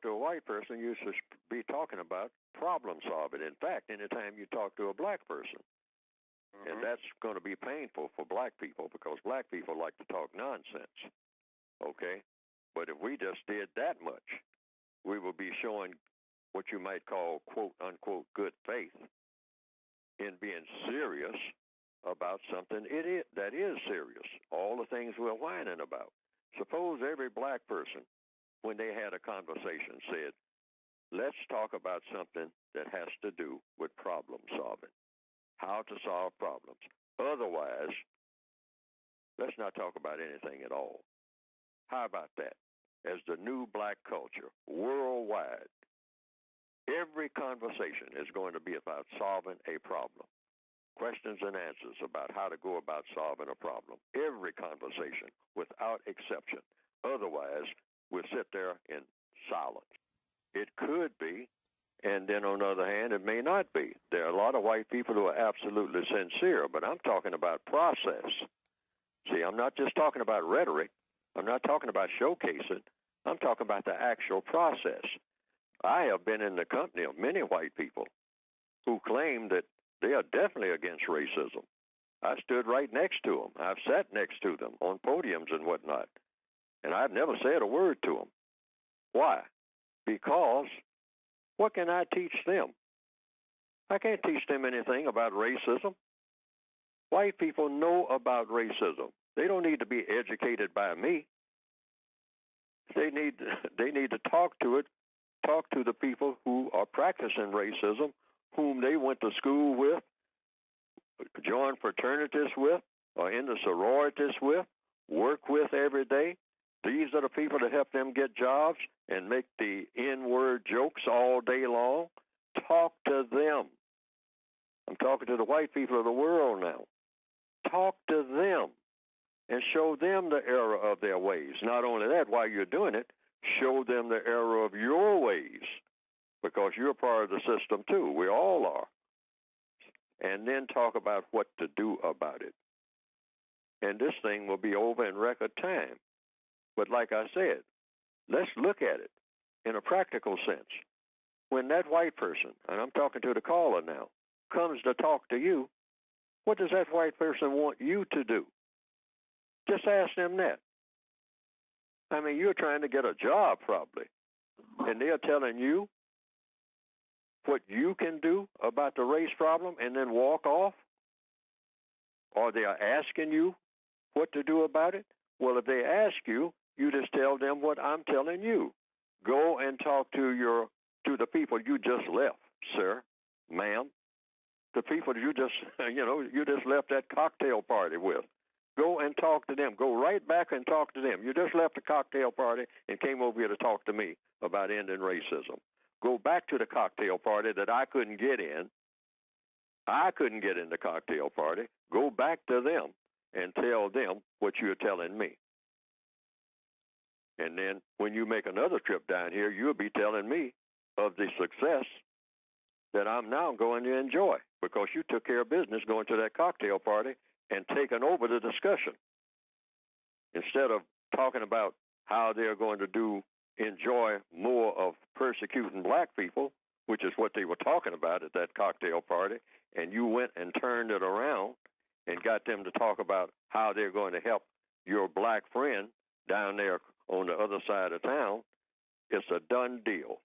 to a white person, you should be talking about problem solving. In fact, anytime you talk to a black person, and that's going to be painful for black people because black people like to talk nonsense, okay? But if we just did that much, we will be showing what you might call, quote, unquote, good faith in being serious about something that is serious, all the things we're whining about. Suppose every black person, when they had a conversation, said, let's talk about something that has to do with problem solving, how to solve problems. Otherwise, let's not talk about anything at all. How about that? As the new black culture worldwide, every conversation is going to be about solving a problem. Questions and answers about how to go about solving a problem. Every conversation, without exception. Otherwise, we'll sit there in silence. It could be, and then on the other hand, it may not be. There are a lot of white people who are absolutely sincere, but I'm talking about process. See, I'm not just talking about rhetoric. I'm not talking about showcasing. I'm talking about the actual process. I have been in the company of many white people who claim that they are definitely against racism. I stood right next to them. I've sat next to them on podiums and whatnot, and I've never said a word to them. Why? Because what can I teach them? I can't teach them anything about racism. White people know about racism. They don't need to be educated by me. They need to talk to the people who are practicing racism, whom they went to school with, joined fraternities with, or in the sororities with, work with every day. These are the people that help them get jobs and make the N-word jokes all day long. Talk to them. I'm talking to the white people of the world now. Talk to them and show them the error of their ways. Not only that, while you're doing it, show them the error of your ways, because you're part of the system too. We all are. And then talk about what to do about it. And this thing will be over in record time. But like I said, let's look at it in a practical sense. When that white person, and I'm talking to the caller now, comes to talk to you, what does that white person want you to do? Just ask them that. I mean, you're trying to get a job probably, and they're telling you what you can do about the race problem and then walk off? Or they are asking you what to do about it? Well, if they ask you, you just tell them what I'm telling you. Go and talk to the people you just left, sir, ma'am. The people you just left that cocktail party with. Go and talk to them. Go right back and talk to them. You just left the cocktail party and came over here to talk to me about ending racism. Go back to the cocktail party that I couldn't get in. I couldn't get in the cocktail party. Go back to them and tell them what you're telling me. And then when you make another trip down here, you'll be telling me of the success that I'm now going to enjoy, because you took care of business going to that cocktail party and taking over the discussion. Instead of talking about how they're going to enjoy more of persecuting black people, which is what they were talking about at that cocktail party, and you went and turned it around and got them to talk about how they're going to help your black friend down there on the other side of town, it's a done deal.